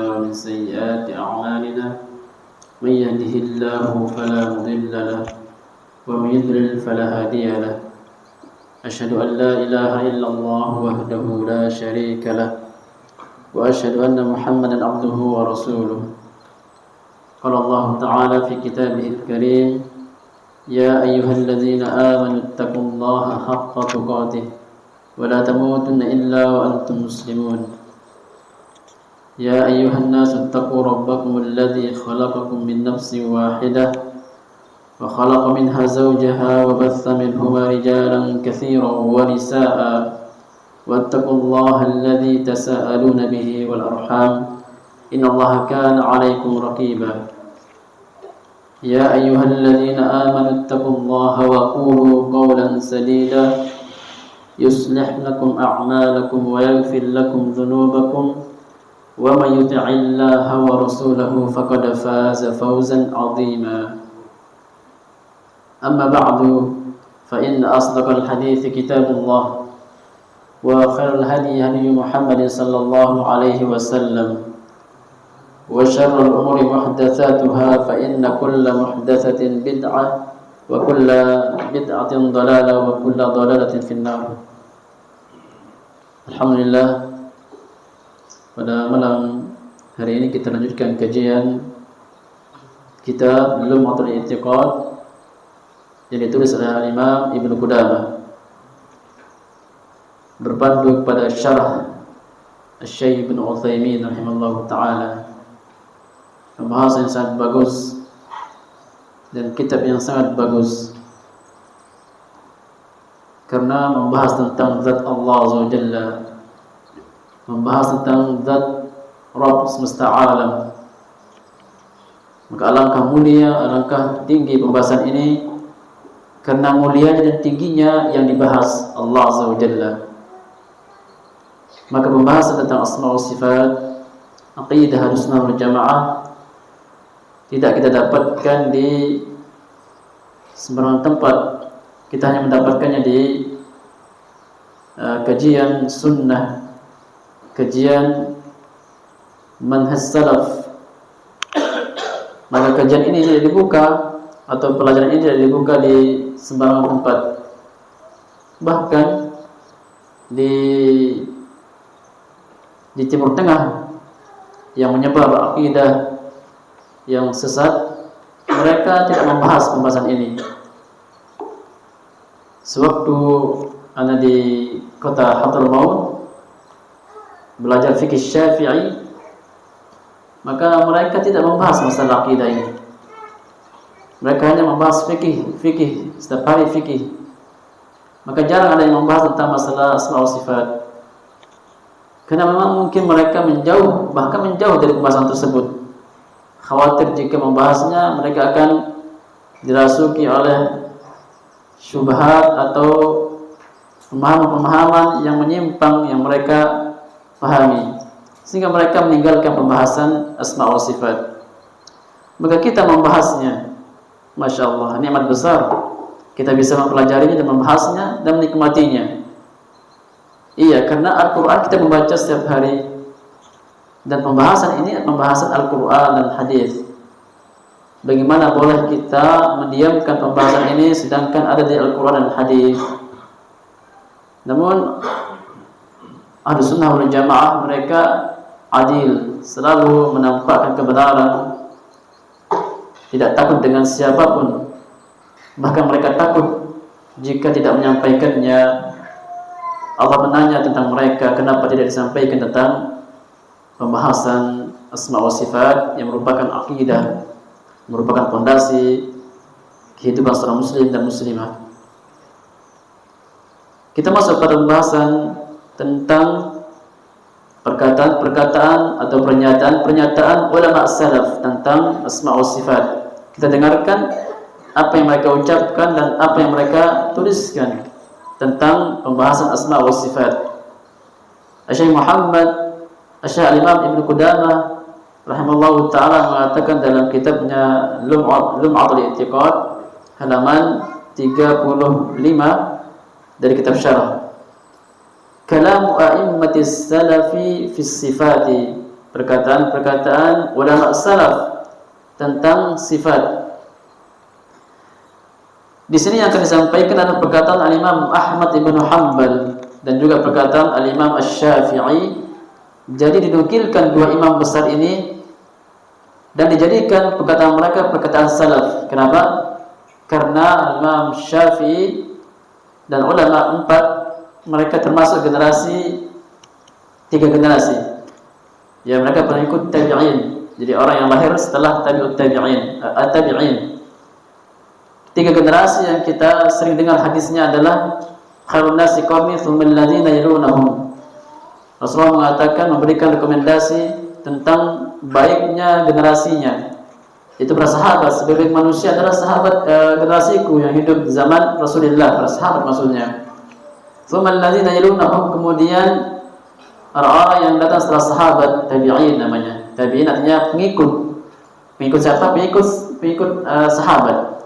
ومن سيئات أعمالنا من يهده الله فلا مضل له ومن يضلل فلا هادي له أشهد أن لا إله إلا الله وحده لا شريك له وأشهد أن محمدا عبده ورسوله قال الله تعالى في كتابه الكريم يا أيها الذين آمنوا اتقوا الله حق تقاته ولا تموتن إلا وأنتم مسلمون يا أيها الناس اتقوا ربكم الذي خلقكم من نفس واحدة وخلق منها زوجها وبث منهما رجالا كثيرا ونساء واتقوا الله الذي تساءلون به والأرحام إن الله كان عليكم رقيبا يا أيها الذين آمنوا اتقوا الله وقولوا قولا سديدا يصلح لكم أعمالكم ويغفر لكم ذنوبكم ومن يطع الله ورسوله فقد فاز فوزا عظيما أما بعد فإن أصدق الحديث كتاب الله وخير الهدي هدي محمد صلى الله عليه وسلم وشر الأمور محدثاتها فإن كل محدثة بدعة وكل بدعة ضلالة وكل ضلالة في النار. Alhamdulillah, pada malam hari ini kita lanjutkan kajian kitab Lum'atul I'tiqad yang ditulis oleh Imam Ibnu Qudamah berpandu kepada syarah Syekh Ibnu Utsaimin rahimahullah taala. Pembahasan yang sangat bagus dan kitab yang sangat bagus karena membahas tentang zat Allah Azza wa Jalla, membahas tentang zat Rabb semesta alam. Maka alangkah mulia, alangkah tinggi pembahasan ini karena mulianya dan tingginya yang dibahas Allah Azza wa Jalla. Maka pembahasan tentang asma wa sifat, aqidah Ahlussunnah wal Jamaah tidak kita dapatkan di sembarang tempat. Kita hanya mendapatkannya di kajian sunnah, kajian manhaj salaf. Maka kajian ini tidak dibuka atau pelajaran ini tidak dibuka di sembarang tempat. Bahkan di Timur Tengah yang menyebar akidah yang sesat, mereka tidak membahas pembahasan ini. Sewaktu ana di kota Hadramaut belajar fikih Syafi'i, maka mereka tidak membahas masalah akidah ini. Mereka hanya membahas fikih, setiap hari fikih. Maka jarang ada yang membahas tentang masalah asma wa sifat. Karena memang mungkin mereka menjauh, bahkan menjauh dari pembahasan tersebut. Khawatir jika membahasnya mereka akan dirasuki oleh syubhat atau pemahaman-pemahaman yang menyimpang yang mereka pahami, sehingga mereka meninggalkan pembahasan asma wa sifat. Maka kita membahasnya, Masya Allah, nikmat besar. Kita bisa mempelajarinya dan membahasnya dan menikmatinya. Iya, karena Al-Quran kita membaca setiap hari. Dan pembahasan ini pembahasan Al-Quran dan hadis. Bagaimana boleh kita mendiamkan pembahasan ini sedangkan ada di Al-Quran dan hadis? Namun Ahlussunnah wal Jamaah mereka adil, selalu menampakkan kebenaran, tidak takut dengan siapapun. Bahkan mereka takut jika tidak menyampaikannya. Allah menanya tentang mereka, kenapa tidak disampaikan tentang pembahasan asma wa sifat yang merupakan akidah, merupakan fondasi kehidupan seorang muslim dan muslimah. Kita masuk pada pembahasan tentang perkataan-perkataan atau pernyataan ulama salaf tentang asma wa sifat. Kita dengarkan apa yang mereka ucapkan dan apa yang mereka tuliskan tentang pembahasan asma wa sifat. Syekh Al-Imam Ibnu Qudamah rahimahullahu ta'ala mengatakan dalam kitabnya Lum'atul I'tiqad halaman 35 dari kitab syarah, kalam a'immatis salafi fi sifati, perkataan-perkataan ulama salaf tentang sifat. Di sini yang akan disampaikan adalah perkataan Al-Imam Ahmad ibn Hanbal dan juga perkataan Al-Imam Asy-Syafi'i. Jadi dinukilkan dua imam besar ini dan dijadikan perkataan mereka perkataan salaf. Kenapa? Karena Imam Syafi'i dan ulama empat, mereka termasuk tiga generasi. Ya, mereka pengikut tabi'in. Jadi orang yang lahir setelah tabi'ut tabi'in. Tiga generasi yang kita sering dengar hadisnya adalah khairun nasi qarni tsumma alladziina yalunahum. Rasulullah mengatakan, memberikan rekomendasi tentang baiknya generasinya. Itu para sahabat, sebagai manusia adalah sahabat generasiku yang hidup di zaman Rasulullah, para sahabat maksudnya. Tsumma alladziina yalunahum, kemudian orang-orang yang datang setelah sahabat, tabi'in namanya. Tabi'in artinya pengikut. Pengikut siapa? Pengikut sahabat.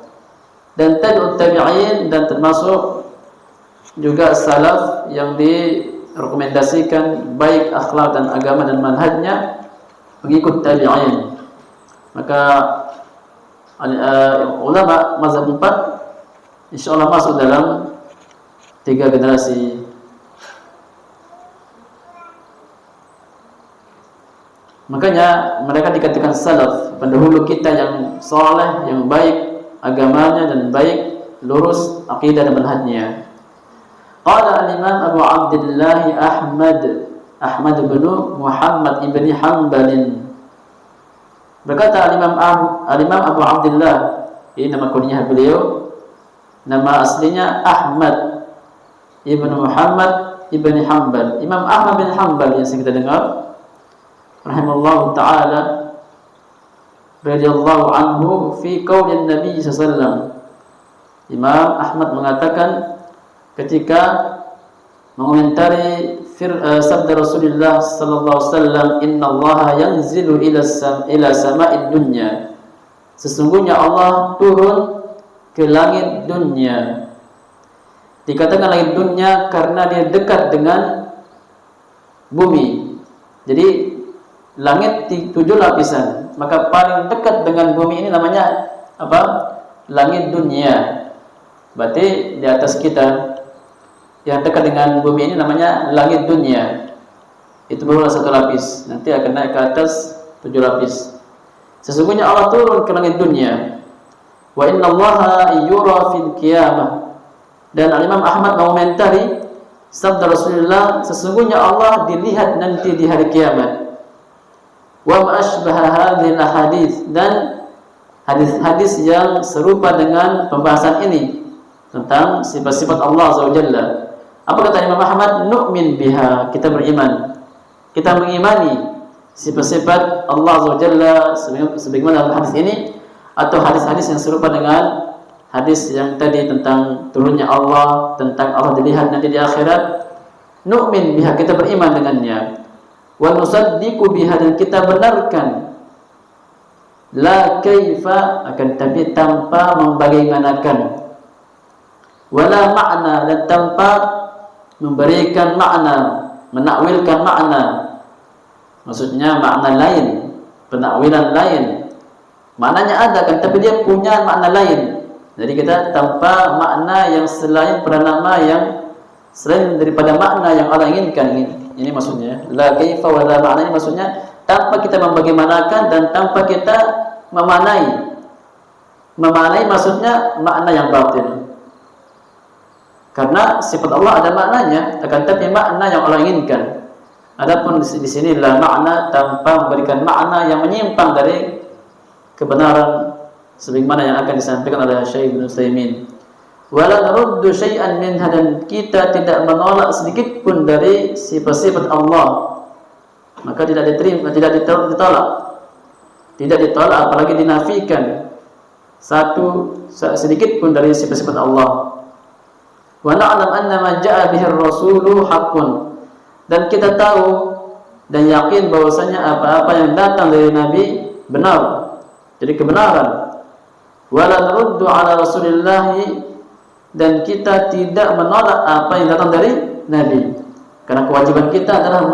Dan tabi'ut tabi'in, dan termasuk juga salaf yang direkomendasikan baik akhlak dan agama dan manhajnya, pengikut tabi'in. Maka ulama mazhab 4 insyaallah masuk dalam tiga generasi. Makanya mereka dikatakan salaf, pendahulu kita yang saleh, yang baik agamanya dan baik lurus akidah dan manhajnya. Qala al-Imam Abu Abdullah Ahmad bin Muhammad ibn Hanbal. Berkata al-Imam Abu Abdullah, ini nama kunyah beliau, nama aslinya Ahmad ibn Muhammad ibn Hanbal. Imam Ahmad bin Hanbal yang kita dengar rahimallahu ta'ala radhiyallahu anhu fi qaulin Nabi sallallahu alaihi wasallam. Imam Ahmad mengatakan ketika mengomentari sabda Rasulullah sallallahu alaihi wasallam, innallaha yanzilu ila sama'id dunya, sesungguhnya Allah turun ke langit dunia. Dikatakan langit dunia karena dia dekat dengan bumi. Jadi langit 7 lapisan, maka paling dekat dengan bumi ini namanya apa? Langit dunia. Berarti di atas kita yang dekat dengan bumi ini namanya langit dunia. Itu baru 1 lapis, nanti akan naik ke atas 7 lapis. Sesungguhnya Allah turun ke langit dunia. Wa innallaha yura fil qiyamah. Dan Imam Ahmad mengomentari sabda Rasulullah, sesungguhnya Allah dilihat nanti di hari kiamat. Wa ma asbaha hadhil hadis, dan hadis-hadis yang serupa dengan pembahasan ini tentang sifat-sifat Allah Azza wa Jalla. Apa kata Imam Ahmad? Nu'min biha, kita beriman, kita mengimani sifat-sifat Allah Azza wa Jalla sebagaimana dalam hadis ini, atau hadis-hadis yang serupa dengan hadis yang tadi tentang turunnya Allah, tentang Allah dilihat nanti di akhirat. Nu'min biha, kita beriman dengannya. Wa nusaddiqu biha, dan kita benarkan. La kaifa, akan tapi tanpa membagaimanakan. Wala makna, dan tanpa memberikan makna, menakwilkan makna. Maksudnya makna lain, penakwilan lain. Maknanya ada kan, tapi dia punya makna lain. Jadi kita tanpa makna yang selain pranama yang selain daripada makna yang Allah inginkan. Ini maksudnya la kaifa wa la makna, ini maksudnya tanpa kita membagaimanakan dan tanpa kita memanai. Memanai maksudnya makna yang batin. Karena sifat Allah ada maknanya, akan tapi makna yang Allah inginkan. Adapun di sini la makna, tanpa memberikan makna yang menyimpang dari kebenaran, sebagaimana yang akan disampaikan oleh Syekh Ibnu Utsaimin. Wala naruddu syai'an minha, dan kita tidak menolak sedikit pun dari sifat-sifat Allah. Maka tidak diterima, tidak ditolak. Tidak ditolak apalagi dinafikan sedikit pun dari sifat-sifat Allah. Wa na'lam anna ma ja'a bihi ar-rasulu haqqun, dan kita tahu dan yakin bahwasanya apa-apa yang datang dari Nabi benar. Jadi kebenaran. Wala naruddu ala Rasulillah, dan kita tidak menolak apa yang datang dari Nabi. Karena kewajiban kita adalah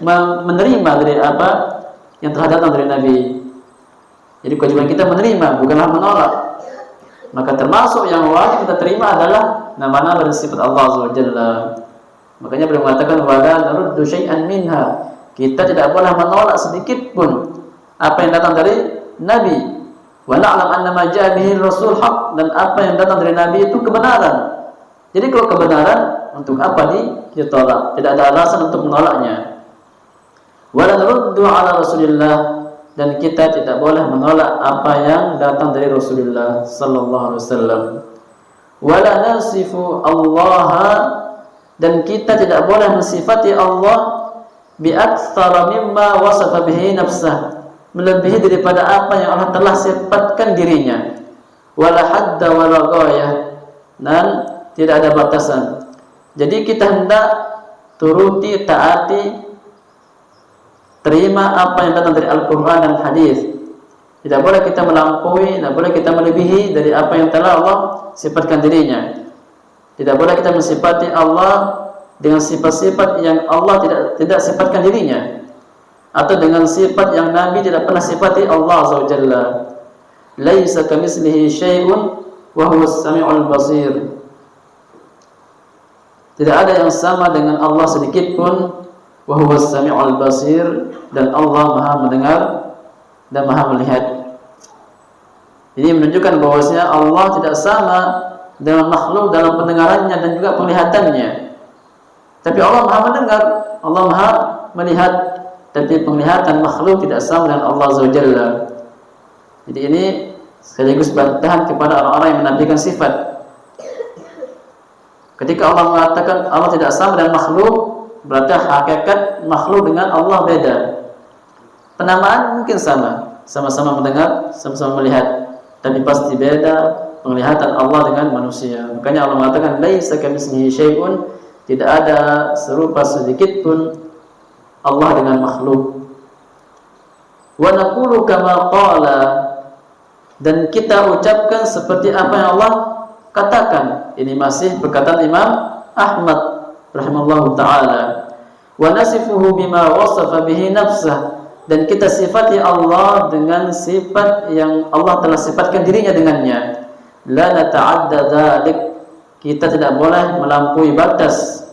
menerima dari apa yang telah datang dari Nabi. Jadi kewajiban kita menerima, bukanlah menolak. Maka termasuk yang wajib kita terima adalah nama-nama dan sifat Allah Azza wa Jalla. Makanya beliau mengatakan wala naruddu syai'an minha. Kita tidak boleh menolak sedikit pun apa yang datang dari Nabi. Wa na'lam anna ma ja'a bihi Rasul haq, dan apa yang datang dari Nabi itu kebenaran. Jadi kalau kebenaran, untuk apa ditolak? Tidak ada alasan untuk menolaknya. Wa la naruddu ala Rasulillah, dan kita tidak boleh menolak apa yang datang dari Rasulullah sallallahu alaihi wasallam. Wa la nasifu Allah, dan kita tidak boleh mensifati Allah bi aktsara mimma wasafa bihi nafsah, melebihi daripada apa yang Allah telah sifatkan dirinya. Wala hadda wala ghayah, dan tidak ada batasan. Jadi kita hendak turuti, taati, terima apa yang datang dari Al-Quran dan Hadis. Tidak boleh kita melampaui, tidak boleh kita melebihi dari apa yang telah Allah sifatkan dirinya. Tidak boleh kita mensifati Allah dengan sifat-sifat yang Allah tidak sifatkan dirinya, atau dengan sifat yang Nabi tidak pernah sifati Allah Azza wa Jalla. Laisa kamitslihi syai'un wa huwas samiul basir. Tidak ada yang sama dengan Allah sedikit pun. Wa huwas samiul basir, dan Allah Maha mendengar dan Maha melihat. Ini menunjukkan bahwasanya Allah tidak sama dengan makhluk dalam pendengarannya dan juga penglihatannya. Tapi Allah Maha mendengar, Allah Maha melihat, tapi penglihatan makhluk tidak sama dengan Allah Azza wa Jalla. Jadi ini sekaligus bantahan kepada orang-orang yang menafikan sifat. Ketika Allah mengatakan Allah tidak sama dengan makhluk, berarti hakikat makhluk dengan Allah beda. Penamaan mungkin sama, sama-sama mendengar, sama-sama melihat, tapi pasti beda penglihatan Allah dengan manusia. Makanya Allah mengatakan laisa kamitslihi syai'un, tidak ada serupa sedikit pun Allah dengan makhluk. Wa naqulu kama qala, dan kita ucapkan seperti apa yang Allah katakan. Ini masih perkataan Imam Ahmad rahimahullahu taala. Wa nasifuhu bima wasafa bihi nafsah, dan kita sifati Allah dengan sifat yang Allah telah sifatkan dirinya dengannya. La nata'adda dzalik, kita tidak boleh melampaui batas.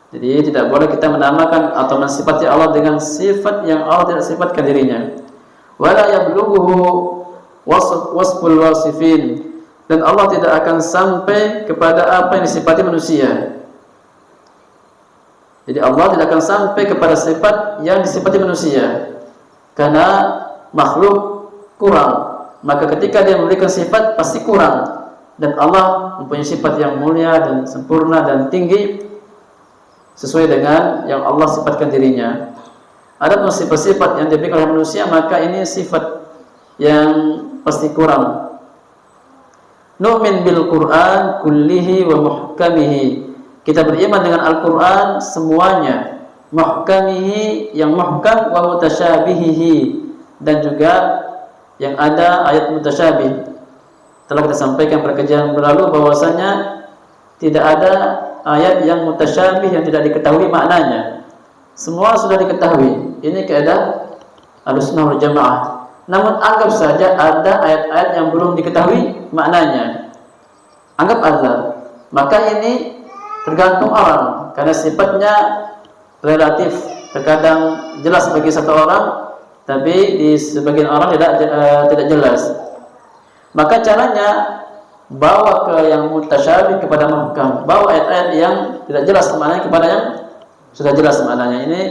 Jadi tidak boleh kita menamakan atau mensifati Allah dengan sifat yang Allah tidak sifatkan dirinya. Wala yablughuhu wasful wasifin, dan Allah tidak akan sampai kepada apa yang disifati manusia. Jadi Allah tidak akan sampai kepada sifat yang disifati manusia, karena makhluk kurang. Maka ketika dia memberikan sifat pasti kurang, dan Allah mempunyai sifat yang mulia dan sempurna dan tinggi sesuai dengan yang Allah sifatkan dirinya. Adapun sifat-sifat yang diberikan oleh manusia, maka ini sifat yang pasti kurang. Nu'min bil Qur'an kullihi wa muhkamihi, kita beriman dengan Al-Quran semuanya, muhkamihi yang muhkam, wa mutasyabihihi, dan juga yang ada ayat mutasyabih. Telah kita sampaikan pada kajian berlalu bahwasanya tidak ada ayat yang mutasyabih yang tidak diketahui maknanya. Semua sudah diketahui. Ini kaidah Ahlussunnah wal Jamaah. Namun anggap saja ada ayat-ayat yang belum diketahui maknanya. Anggap ada. Maka ini tergantung orang, karena sifatnya relatif. Terkadang jelas bagi satu orang, tapi di sebagian orang tidak jelas. Maka caranya bawa ke yang mutasyabih kepada muhkam, bawa ayat-ayat yang tidak jelas maknanya kepada yang sudah jelas maknanya. Ini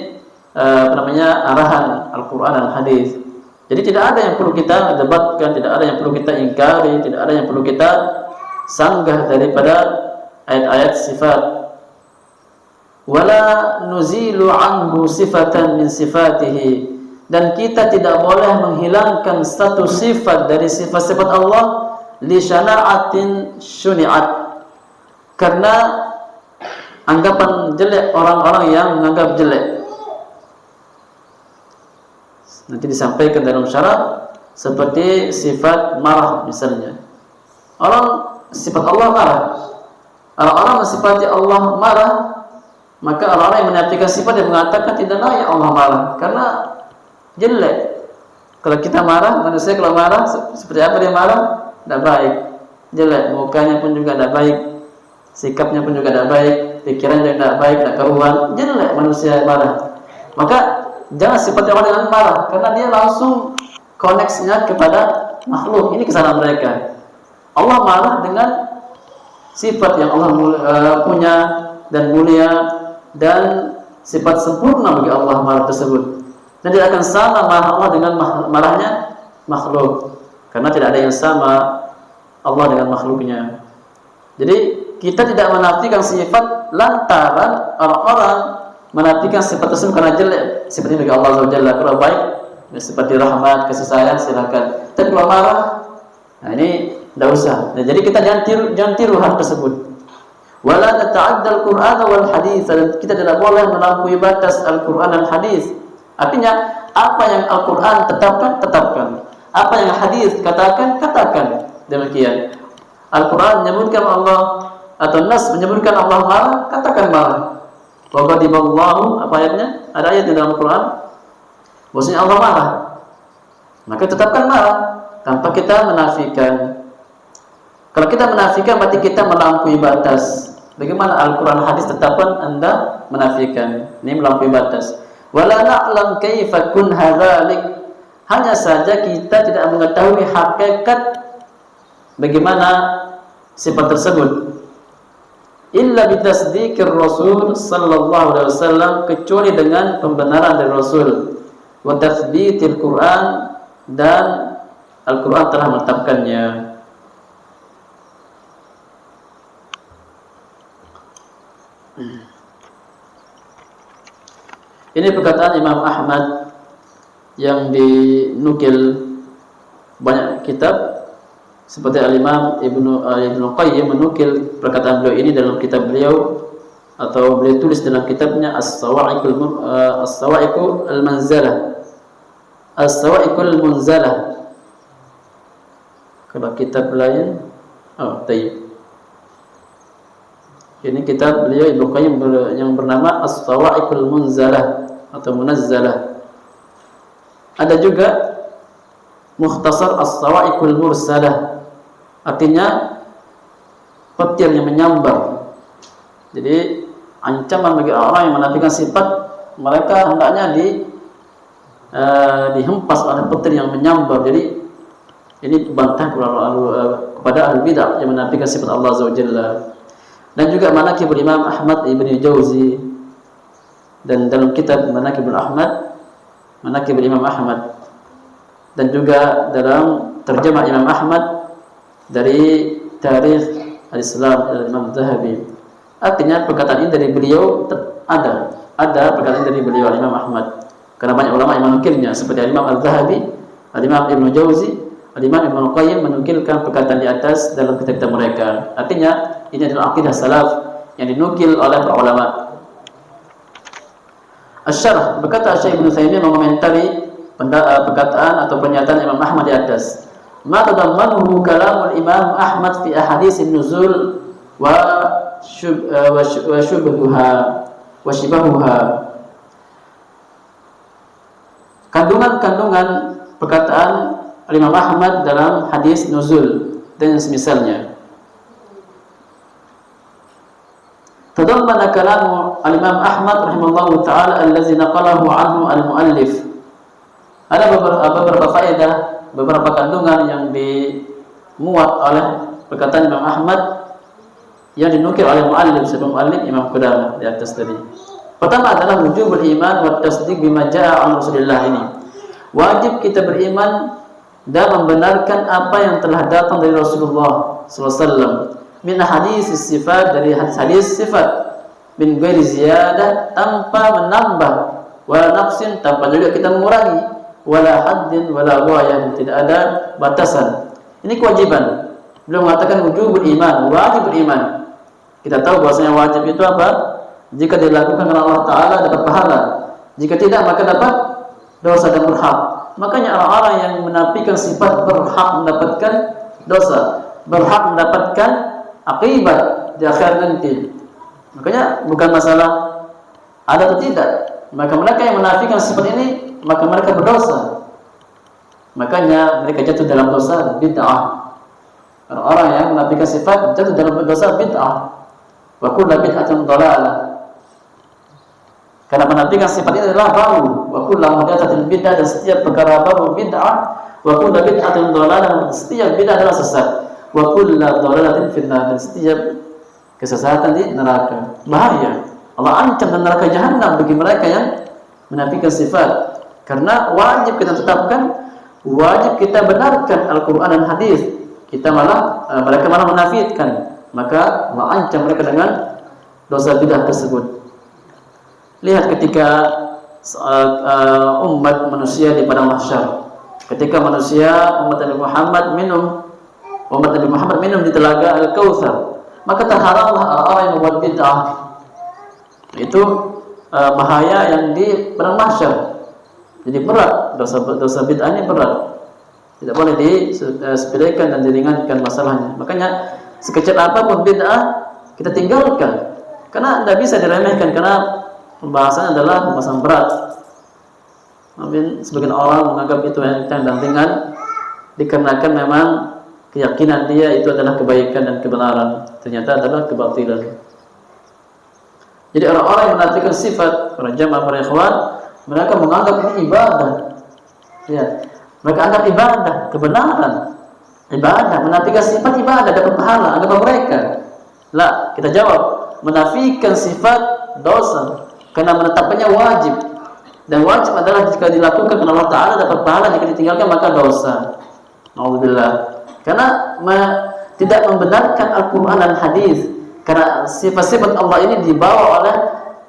arahan Al-Quran dan Hadis. Jadi tidak ada yang perlu kita debatkan, tidak ada yang perlu kita ingkari, tidak ada yang perlu kita sanggah daripada ayat-ayat sifat. Wala nuzilu anhu sifatan min sifatihi, dan kita tidak boleh menghilangkan satu sifat dari sifat-sifat Allah li syana'atin syuni'at, karena anggapan jelek orang-orang yang menganggap jelek. Nanti disampaikan dalam syarat, seperti sifat marah misalnya. Orang sifat Allah marah, orang-orang mensifati Allah marah, Maka orang-orang yang menafikan sifat dan mengatakan tidak layak Allah marah karena jelek. Kalau kita marah, manusia kalau marah seperti apa dia marah? Tidak baik, jelek. Mukanya pun juga tidak baik, sikapnya pun juga tidak baik, pikirannya juga tidak baik, tidak karuan, jelek manusia marah. Maka jangan sifat Allah dengan marah karena dia langsung koneksinya kepada makhluk. Ini kesalahan mereka. Allah marah dengan sifat yang Allah punya dan mulia dan sifat sempurna bagi Allah marah tersebut. Dan tidak akan sama marah Allah dengan marahnya makhluk. Karena tidak ada yang sama Allah dengan makhluknya. Jadi kita tidak menafikan sifat lantaran orang-orang menafikan sifat tersebut karena jelek. Seperti bagi Allah Subhanahu wa taala. Kalau baik seperti rahmat, kasih sayang silakan. Tapi kalau marah, nah ini tidak usah. Nah, jadi kita jangan tiru hal tersebut. Wala nata'addal Qur'an wal hadis. Dan kita tidak boleh melampaui batas Al-Qur'an dan hadis. Artinya apa yang Al-Qur'an tetapkan. Apa yang hadis katakan. Demikian. Al-Qur'an menyebutkan Allah atau nas menyebutkan Allah marah, katakan marah. Wa ghadiballahu, apa ayatnya? Ada ayat di dalam Al-Qur'an bahwasanya Allah marah. Maka tetapkan marah tanpa kita menafikan. Kalau kita menafikan berarti kita melampaui batas. Bagaimana Al-Quran hadis tetapkan Anda menafikan? Ini melampaui batas. Wala na'lam kaifa kun hadzalik. Hanya saja kita tidak mengetahui hakikat bagaimana sifat tersebut. Illa bitasdiqir Rasul sallallahu alaihi wasallam, kecuali dengan pembenaran dari Rasul. Wa tatsbitil Quran, dan Al-Quran telah menetapkannya. Ini perkataan Imam Ahmad yang dinukil banyak kitab, seperti Al-Imam Ibnu Qayyim menukil perkataan beliau ini dalam kitab beliau, atau beliau tulis dalam kitabnya As-Sawa'iqul Manzalah. As-Sawa'iqul Munzalah. Kalau kitab lain, tayyib. Ini kitab beliau Ibnu Qayyim yang bernama As-Sawa'iqul Munzalah atau Munazzalah. Ada juga Mukhtasar As-Sawa'iqul Mursalah, artinya petir yang menyambar. Jadi ancaman bagi orang yang menafikan sifat, mereka hendaknya dihempas oleh petir yang menyambar. Jadi ini bantahan kepada ahli bidah yang menafikan sifat Allah Azza wa Jalla. Dan juga Manaqibul Imam Ahmad Ibn Jauzi, dan dalam kitab Manaqibul Imam Ahmad, dan juga dalam terjemah Imam Ahmad dari Tarikh Al-Islam Imam Zahabi. Artinya perkataan ini dari beliau ada perkataan dari beliau Imam Ahmad, karena banyak ulama yang menukilnya seperti Imam Al-Zahabi, Imam Ibn Jauzi, Imam Ibn Qayyim menukilkan perkataan di atas dalam kitab mereka. Artinya ini adalah akidah salaf yang dinukil oleh para ulama. Asy-Syarh, berkata Syekh Ibnu Utsaimin mengomentari perkataan atau pernyataan Imam Ahmad di atas. Ma tadammanuhu kalamul Imam Ahmad fi ahaditsin nuzul wa shibahuha. Kandungan perkataan Imam Ahmad dalam hadis nuzul dan semisalnya. Tadammana kalamu al-Imam Ahmad rahimahullahu ta'ala allazi naqalahu anhu al-muallif. Ada beberapa faedah, beberapa kandungan yang dimuat oleh perkataan Imam Ahmad yang dinukil oleh muallif, sebelum muallif Imam Qudamah di atas tadi. Pertama adalah wujubul iman wa tasdiq bima jaa an Rasulillah. Ini wajib kita beriman dan membenarkan apa yang telah datang dari Rasulullah SAW. Min hadis sifat, dari hadis sifat, min ghairi ziyadah, tanpa menambah, wala nafsin, tanpa juga kita mengurangi, wala haddin wala ghayan, tidak ada batasan. Ini kewajiban. Beliau mengatakan wujubul iman, wajib beriman. Kita tahu bahwasanya wajib itu apa? Jika dilakukan oleh Allah Ta'ala dapat pahala, jika tidak maka dapat dosa dan berhak. Makanya orang-orang yang menafikan sifat berhak mendapatkan dosa, berhak mendapatkan akibat di akhir nanti. Makanya bukan masalah ada atau tidak? Maka mereka yang menafikan sifat ini, maka mereka berdosa. Makanya mereka jatuh dalam dosa bid'ah. Orang-orang yang menafikan sifat jatuh dalam dosa bid'ah. Wa kullu bid'atin dhalalah. Karena menafikan sifat ini adalah baru. Wa kullu muhdatsatin bid'ah, dan setiap perkara baru bid'ah. Wa kullu bid'atin dhalalah, dan setiap bid'ah adalah sesat. Wa kullu dhalalatin finnar, dan setiap kesesatan di neraka. Bahaya. Allah ancam dan neraka jahanam bagi mereka yang menafikan sifat. Karena wajib kita tetapkan, wajib kita benarkan Al-Quran dan hadis. Kita mereka malah menafikan. Maka Allah ancam mereka dengan dosa bid'ah tersebut. Lihat ketika umat manusia di padang mahsyar, ketika umat Nabi Muhammad minum di telaga Al-Kautsar, maka terharamlah orang yang membuat bid'ah. Itu bahaya yang di padang mahsyar. Jadi berat, dosa bid'ah ini berat. Tidak boleh disepelekan dan diringankan masalahnya. Makanya sekecil apapun bid'ah kita tinggalkan, karena tidak bisa diremehkan, karena pembahasannya adalah pembahasan berat. Mungkin sebagian orang menganggap itu enteng dan ringan, dikarenakan memang keyakinan dia itu adalah kebaikan dan kebenaran, ternyata adalah kebatilan. Jadi orang-orang yang menafikan sifat, para jamaah, para ikhwan, mereka menganggap ini ibadah. Ya, mereka anggap ibadah, kebenaran, ibadah. Menafikan sifat ibadah, dapat pahala. Anggap mereka. Lah, kita jawab, menafikan sifat dosa, karena menetapkannya wajib. Dan wajib adalah jika dilakukan karena Allah Ta'ala dapat pahala, jika ditinggalkan maka dosa. Alhamdulillah. Karena tidak membenarkan Al-Quran dan hadis. Karena sifat-sifat Allah ini dibawa oleh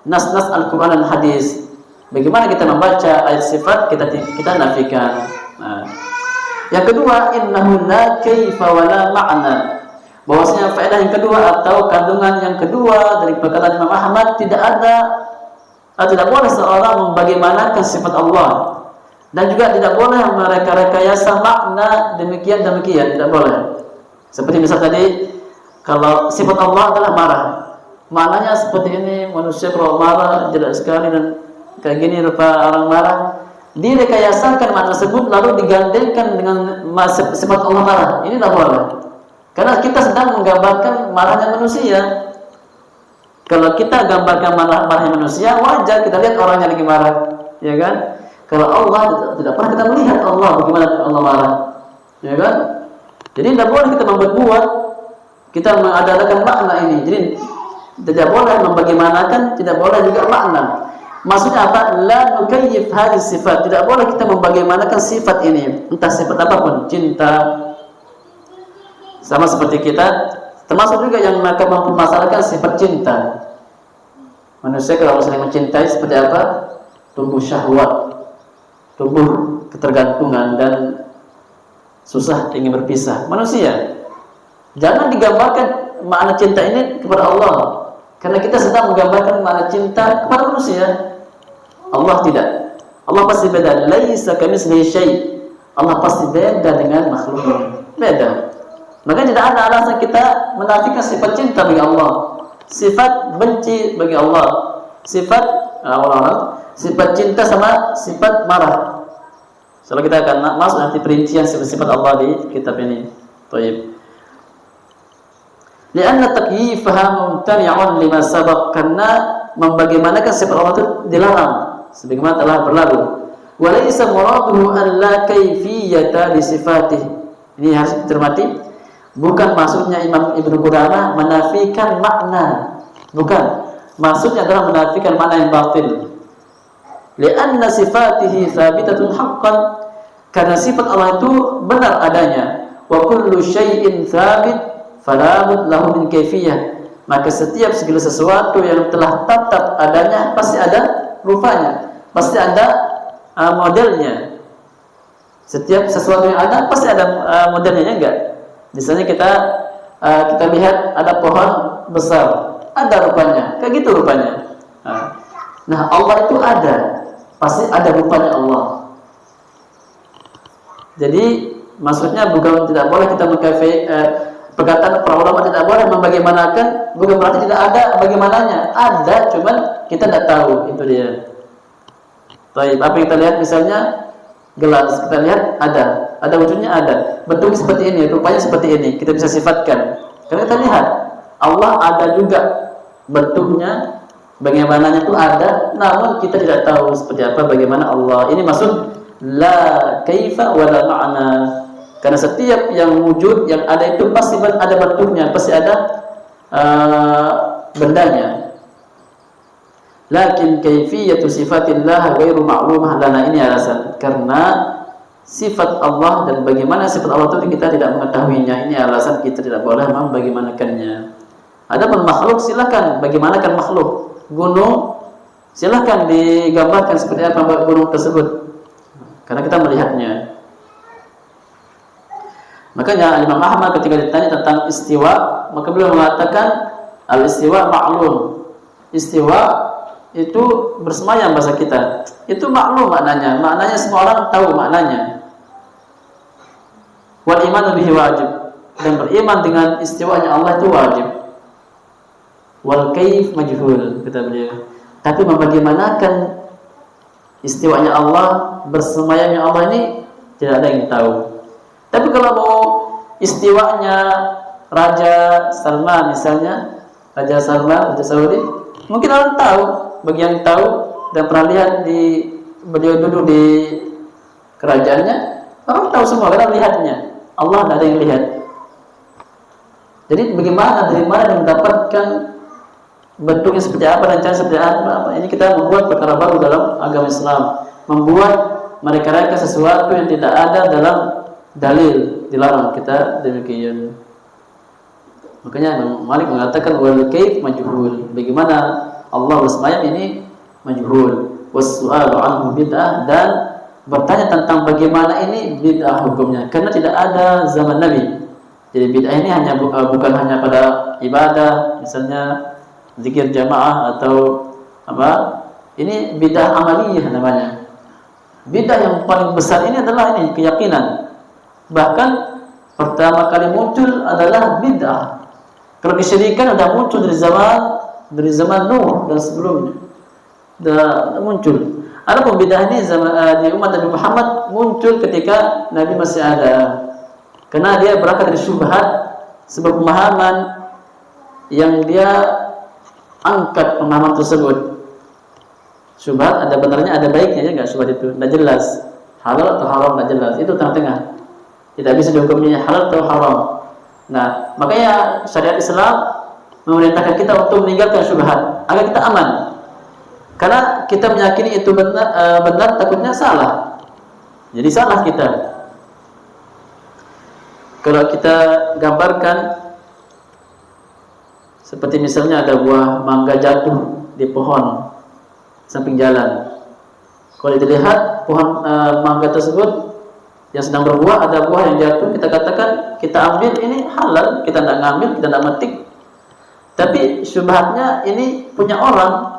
nas-nas Al-Quran dan hadis. Bagaimana kita membaca ayat sifat, kita nafikan. Nah. Yang kedua, innahu la kaifa wa la ma'na. Bahwasanya faedah yang kedua atau kandungan yang kedua dari perkataan Imam Ahmad, tidak boleh seorang membagaimanakan sifat Allah, dan juga tidak boleh mereka rekayasa makna demikian, tidak boleh. Seperti misal tadi, kalau sifat Allah adalah marah, maknanya seperti ini, manusia kalau marah jelas sekali dan kayak gini rupa orang marah, direkayasakan makna tersebut lalu digandengkan dengan sifat Allah marah. Ini tidak boleh, karena kita sedang menggambarkan marahnya manusia. Kalau kita gambarkan marahnya manusia, wajar kita lihat orangnya lagi marah, ya kan? Kalau Allah tidak pernah kita melihat Allah bagaimana Allah marah, ya kan? Jadi tidak boleh kita membuat, kita mengadakan makna ini. Jadi tidak boleh membagaimanakan, tidak boleh juga makna. Maksudnya apa? La nukayyif hadhihi sifat. Tidak boleh kita membagaimanakan sifat ini, entah sifat apapun, cinta. Sama seperti kita, termasuk juga yang mereka mempermasalahkan sifat cinta. Manusia kalau saling mencintai seperti apa? Tumbuh syahwat, tumbuh ketergantungan, dan susah ingin berpisah. Manusia, jangan digambarkan makna cinta ini kepada Allah, karena kita sedang menggambarkan makna cinta kepada manusia. Allah tidak. Allah pasti beda. Laisa kamitslihi syai'. Allah pasti beda dengan makhluknya. Beda. Maka tidak ada alasan kita menafikan sifat cinta bagi Allah, sifat benci bagi Allah, sifat sifat cinta sama sifat marah. Kalau kita akan masuk nanti perincian sifat-sifat Allah di kitab ini. Baik. Lianna taqyifaha mumtani'un lima sabaq, karena membagaimanakan sifat Allah itu dilarang sebagaimana telah berlalu. Wa laysa muraduhu an la kayfiyata li sifatihi. Ini harus dicermati. Bukan maksudnya Imam Ibnu Qudamah menafikan makna, bukan. Maksudnya adalah menafikan makna yang batil. Lianna sifatihi thabitatun haqqan, karena sifat Allah itu benar adanya. Wa kullu syai'in thabit fala bud lahu min kaifiyah. Maka setiap segala sesuatu yang telah tetap adanya pasti ada rupanya, pasti ada modelnya. Setiap sesuatu yang ada pasti ada modelnya, enggak? Misalnya kita lihat ada pohon besar, ada rupanya, kayak gitu rupanya. Nah, Allah itu ada, pasti ada rupanya Allah. Jadi maksudnya bukan tidak boleh kita perkataan para ulama tidak boleh membagaimanakan bukan berarti tidak ada bagaimananya. Ada, cuman kita tidak tahu, itu dia. Baik, apa yang kita lihat misalnya gelas, kita lihat ada wujudnya, ada bentuknya seperti ini, rupanya seperti ini, kita bisa sifatkan. Karena kita lihat Allah ada juga bentuknya, bagaimananya itu ada, namun kita tidak tahu seperti apa bagaimana Allah. Ini maksud la kaifa wala ma'na. Karena setiap yang wujud, yang ada itu pasti ada bentuknya, pasti ada bendanya. Lakin kaifiyatu sifatillah ghairu ma'lumah lana, ini alasan. Karena sifat Allah dan bagaimana sifat Allah itu kita tidak mengetahuinya. Ini alasan kita tidak boleh membagaimanakannya. Adapun makhluk, silakan bagaimanakan makhluk. Gunung, silakan digambarkan seperti apa gunung tersebut, karena kita melihatnya. Makanya Imam Ahmad ketika ditanya tentang istiwa, maka beliau mengatakan al-istiwa ma'lum. Istiwa itu bersemayam, bahasa kita. Itu maklum maknanya. Maknanya semua orang tahu maknanya. Wal iman bihi wajib. Dan beriman dengan istiwanya Allah itu wajib. Wal kaif majhul, kata beliau. Tapi membagaimanakan istiwanya Allah, bersemayamnya Allah ini tidak ada yang tahu. Tapi kalau mau istiwanya Raja Salman misalnya, Raja Salman, Raja Saudi, mungkin orang tahu. Bagi yang tahu dan pernah lihat di beliau duduk di kerajaannya, orang tahu semua karena lihatnya. Allah tidak ada yang lihat. Jadi bagaimana, dari mana mendapatkan bentuknya seperti apa dan cara seperti apa? Ini kita membuat perkara baru dalam agama Islam, membuat mereka-reka sesuatu yang tidak ada dalam dalil, dilarang. Kita demikian. Makanya Malik mengatakan wal kaif majhul. Bagaimana Allah bersemayam ini majhul. Was-su'alu anhu bid'ah, dan bertanya tentang bagaimana ini bid'ah hukumnya, karena tidak ada zaman Nabi. Jadi bid'ah ini hanya bukan hanya pada ibadah, misalnya zikir jamaah atau apa. Ini bid'ah amaliyah namanya. Bid'ah yang paling besar ini adalah ini keyakinan. Bahkan pertama kali muncul adalah bid'ah. Kalau kesyirikan ada muncul dari zaman Nuh dan sebelumnya sudah muncul. Adapun bid'ah ini di umat Nabi Muhammad muncul ketika Nabi masih ada, karena dia berangkat dari syubhat, sebuah pemahaman yang dia angkat pemahaman tersebut. Syubhat ada benarnya, ada baiknya, ya enggak? Syubhat itu tidak jelas, halal atau haram tidak jelas, itu tengah-tengah, tidak bisa dihukumnya halal atau haram. Nah, makanya syariat Islam memerintahkan kita untuk meninggalkan syubhat agar kita aman. Karena kita meyakini itu benar, takutnya salah. Jadi salah kita. Kalau kita gambarkan seperti misalnya ada buah mangga jatuh di pohon samping jalan. Kalau dilihat pohon mangga tersebut yang sedang berbuah, ada buah yang jatuh, kita katakan, kita ambil ini halal, kita tidak ngambil, kita tidak metik. Tapi syubhatnya ini punya orang,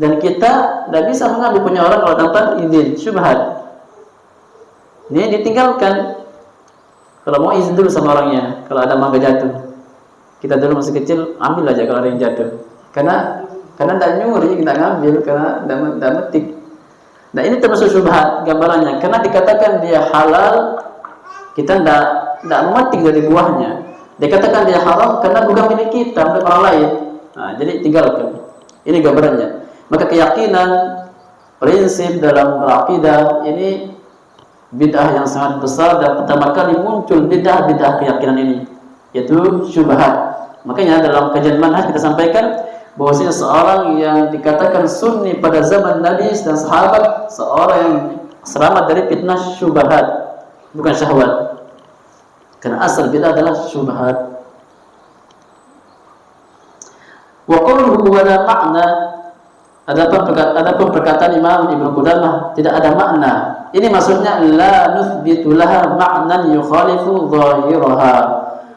dan kita tidak bisa mengambil punya orang kalau tanpa izin. Syubhat ini ditinggalkan. Kalau mau izin dulu sama orangnya. Kalau ada mangga jatuh, kita dulu masih kecil, ambil aja kalau ada yang jatuh. Karena tidak nyuri, kita ngambil karena tidak metik. Nah, ini termasuk syubhat gambarannya. Karena dikatakan dia halal, kita tidak memetik dari buahnya. Dikatakan dia haram karena bukan milik kita, milik orang lain. Nah, jadi tinggalkan. Ini gambarannya. Maka keyakinan, prinsip dalam berakidah ini bid'ah yang sangat besar, dan pertama kali muncul bid'ah keyakinan ini, yaitu syubhat. Makanya dalam kajian manhaj kita sampaikan bahwasanya seorang yang dikatakan sunni pada zaman Nabi dan sahabat, seorang yang selamat dari fitnah syubhat, bukan syahwat. Karena asal bid'ah adalah syubhat. Wa qawluhu wala ma'na, adapun perkataan Imam Ibnu Qudamah tidak ada makna. Ini maksudnya la nuthbitu laha ma'nan yukhalifu dhahiraha.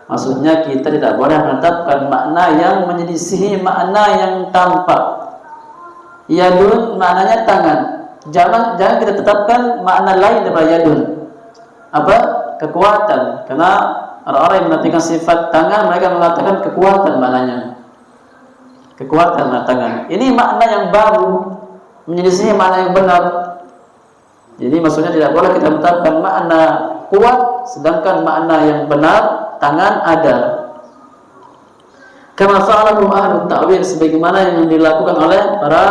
Maksudnya kita tidak boleh menetapkan makna yang menyelisihi makna yang tampak. Yadun maknanya tangan. Jangan kita tetapkan makna lain daripada yadun. Apa? Kekuatan. Karena orang-orang yang menafikan sifat tangan, mereka mengatakan kekuatan maknanya. Kekuatan tangan. Ini makna yang baru, menyelisih makna yang benar. Jadi maksudnya tidak boleh kita menetapkan makna kuat sedangkan makna yang benar tangan ada. Kama fa'alahu ahlu ta'wil, sebagaimana yang dilakukan oleh para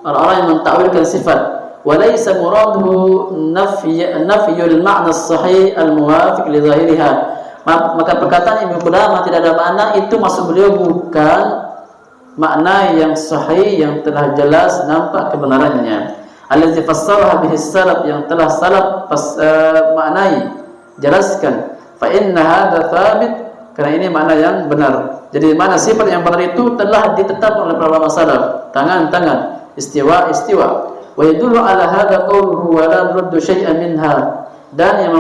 orang-orang yang mentakwilkan sifat. Walaysa muraduhu nafyul ma'na as-sahih al-muwafiq li zahiriha. Maka perkataan Ibnu Qudamah tidak ada makna itu, maksud beliau bukan makna yang sahih yang telah jelas nampak kebenarannya. Allazi fassaraha bihi salaf, yang telah salaf maknai, jelaskan. Fa inna hadza thabit, karena ini makna yang benar. Jadi mana sifat yang benar itu telah ditetapkan oleh para ulama salaf. Tangan, istiwa. Wa yadullu ala hadza qawluhu wa la nurdu syai'an minha. Dan yang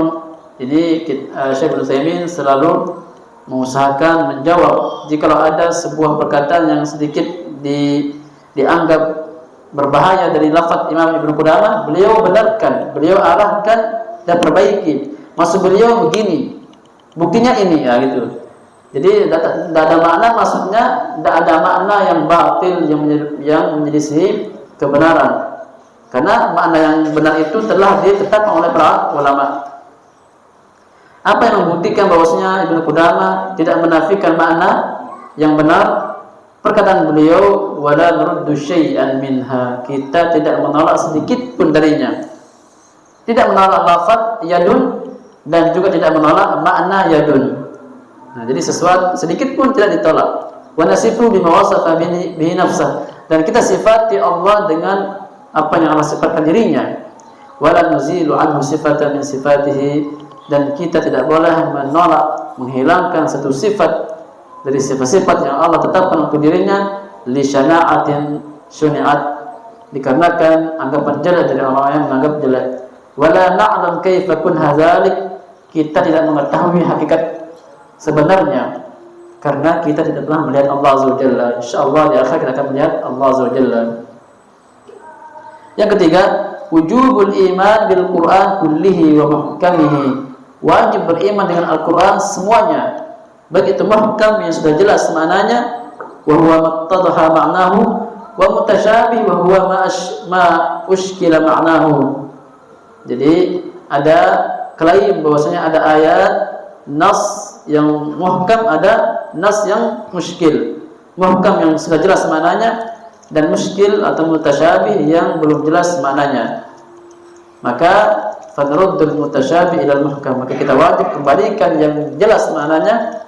ini Syekh Utsaimin selalu mengusahakan menjawab jikalau ada sebuah perkataan yang sedikit dianggap berbahaya dari lafaz Imam Ibnu Qudamah, beliau benarkan, beliau arahkan dan perbaiki. Maksud beliau begini, buktinya ini, ya gitu. Jadi tidak ada makna, maksudnya tidak ada makna yang batil yang menyelisih kebenaran. Karena makna yang benar itu telah ditetapkan oleh para ulama. Apa yang membuktikan bahwasanya Ibnu Qudamah tidak menafikan makna yang benar? Perkataan beliau, wala nuruddu syai'an minha, kita tidak menolak sedikit pun darinya. Tidak menolak lafaz yadun dan juga tidak menolak makna yadun. Nah, jadi sesuatu sedikit pun tidak ditolak. Wa nasifu bima wasafa bihi nafsah, dan kita sifati Allah dengan apa yang Allah sifatkan dirinya. Wala nuzilu anhu sifatan min sifatihi, dan kita tidak boleh menolak, menghilangkan satu sifat dari sifat-sifat yang Allah tetapkan untuk dirinya, li syana'atin syuni'at, dikarenakan anggapan jelek dari orang yang menganggap jelek. Wala na'lam kaifa kun hadzalik, kita tidak mengetahui hakikat sebenarnya karena kita tidak pernah melihat Allah Azza wa Jalla. Insyaallah di akhir kita akan melihat Allah Azza wa Jalla. Yang ketiga, wujubul iman bil Qur'an kullihi wa muhkamihi, wajib beriman dengan Al-Quran semuanya, baik itu muhkam yang sudah jelas maknanya, wa huwa muttadha ma'nahu, wa mutasyabih wa huwa ma ushkila ma'nahu. Jadi ada klaim bahwasanya ada ayat nas yang muhkam, ada nas yang mushkil. Muhkam yang sudah jelas maknanya dan mushkil atau mutasyabih yang belum jelas maknanya. Maka fanaruddul mutasyabih ilal muhkam, maka kita wajib kembalikan yang jelas maknanya,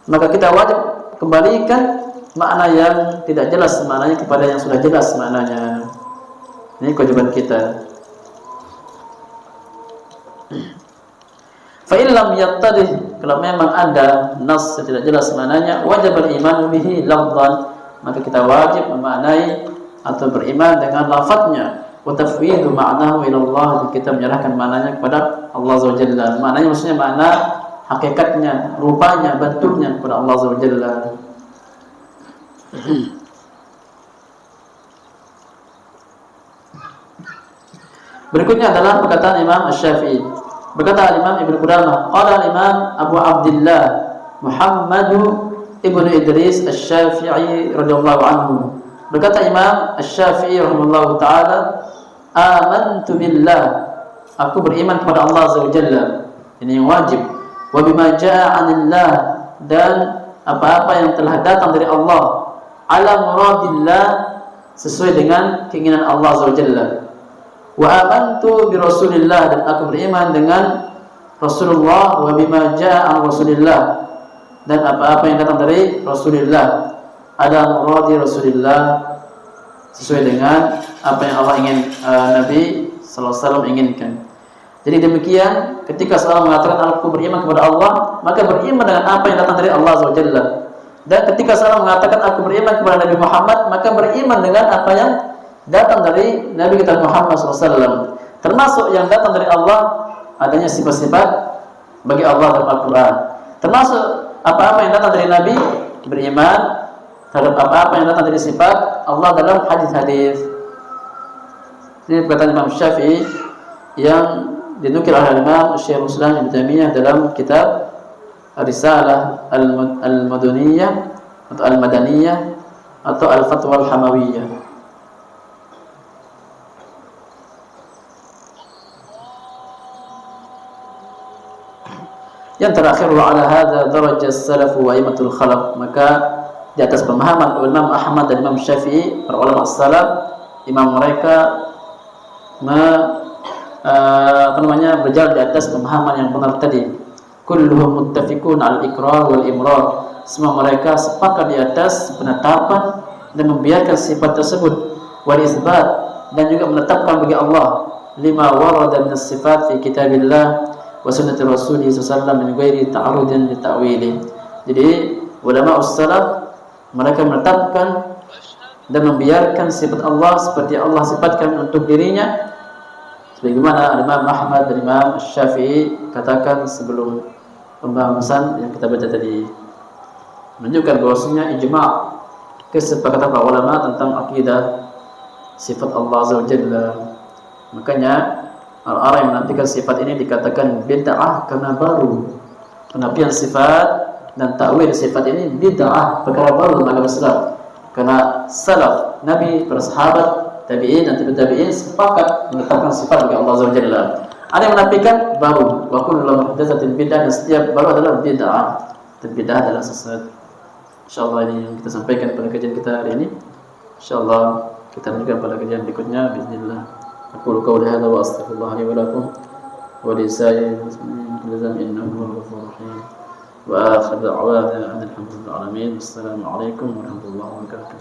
maka kita wajib kembalikan makna yang tidak jelas maknanya kepada yang sudah jelas maknanya. Ini kewajiban kita. Fa in lam yattadih, kalau memang ada nas yang tidak jelas maknanya, wajib beriman bihi lafzan, maka kita wajib memaknai atau beriman dengan lafadznya. Wa tafwidu ma'nahu ila Allah, kita menyerahkan maknanya kepada Allah Azza wa Jalla. Maknanya maksudnya makna hakikatnya, rupanya, bentuknya kepada Allah Azza wa Jalla. Berikutnya adalah perkataan Imam Asy-Syafi'i. Berkata Imam Ibnu Qudamah, qala Imam Abu Abdullah Muhammad ibnu Idris Asy-Syafi'i radhiyallahu anhu. Berkata Imam Asy-Syafi'i rahimahullahu taala, amantu billah, aku beriman kepada Allah Azza wa Jalla. Ini yang wajib. Wa bima jaa'a 'anillah, dan apa-apa yang telah datang dari Allah, ala muradillah, sesuai dengan keinginan Allah Azza wa Jalla. Wa amantu bi Rasulillah, dan aku beriman dengan Rasulullah, wa bima jaa'a 'an Rasulillah, dan apa-apa yang datang dari Rasulullah, ada muradi Rasulullah, sesuai dengan apa yang Allah ingin, Nabi sallallahu alaihi wasallam inginkan. Jadi demikian, ketika seorang mengatakan aku beriman kepada Allah, maka beriman dengan apa yang datang dari Allah Azza wa Jalla. Dan ketika seorang mengatakan aku beriman kepada Nabi Muhammad, maka beriman dengan apa yang datang dari Nabi kita Muhammad SAW. Termasuk yang datang dari Allah adanya sifat-sifat bagi Allah dalam Al-Quran. Termasuk apa-apa yang datang dari Nabi, beriman terhadap apa-apa yang datang dari sifat Allah dalam hadis-hadis. Ini perkataan Imam Syafi'i yang dinukil oleh Imam Syekhul Islam Ibnu Taimiyah dalam kitab Risalah Al-Madaniyah atau Al-Madaniyah atau Al-Fatwa Al-Hamawiyah. Yang terakhir, wa ala hadza darajat salaf wa aimatul khalaf, maka di atas pemahaman Imam Ahmad dan Imam Syafi'i, para ulama salaf, imam mereka berjalan di atas pemahaman yang benar tadi. Kulluhum muttafiqun al-iqrar wal imrar, semua mereka sepakat di atas penetapan dan membiarkan sifat tersebut, wal isbat, dan juga menetapkan bagi Allah lima warada min sifat fi kitabillah wa sunnati rasulih sallallahu alaihi wasallam min ghairi ta'arudin li ta'wili. Jadi ulama salaf mereka menetapkan dan membiarkan sifat Allah seperti Allah sifatkan untuk dirinya, sebagaimana Imam Ahmad dan Imam Syafi'i katakan sebelum pembahasan yang kita baca tadi, menunjukkan bahwasanya ijma' kesepakatan para ulama tentang akidah sifat Allah Azza wa Jalla. Makanya orang yang menantikan sifat ini dikatakan bid'ah karena baru. Penafian sifat dan takwil sifat ini bid'ah, perkara baru dalam agama Islam. Karena salaf, Nabi, para sahabat, tabi'in dan tabi'in sepakat menetapkan sifat bagi Allah Azza wa Jalla. Ada yang menafikan baru, wa kullu muhdatsatin bid'ah, dan setiap baru adalah bid'ah. Dan bid'ah adalah sesat. Insyaallah ini yang kita sampaikan pada kajian kita hari ini. Insyaallah kita lanjutkan pada kajian berikutnya bismillah. Aqulu qawli hadza wa astaghfirullah li wa lakum wa li sa'iril muslimin kulli dhanbin innahu huwal ghafurur rahim. Wa akhir da'wana alhamdulillahi rabbil alamin. Assalamu alaikum warahmatullahi wabarakatuh.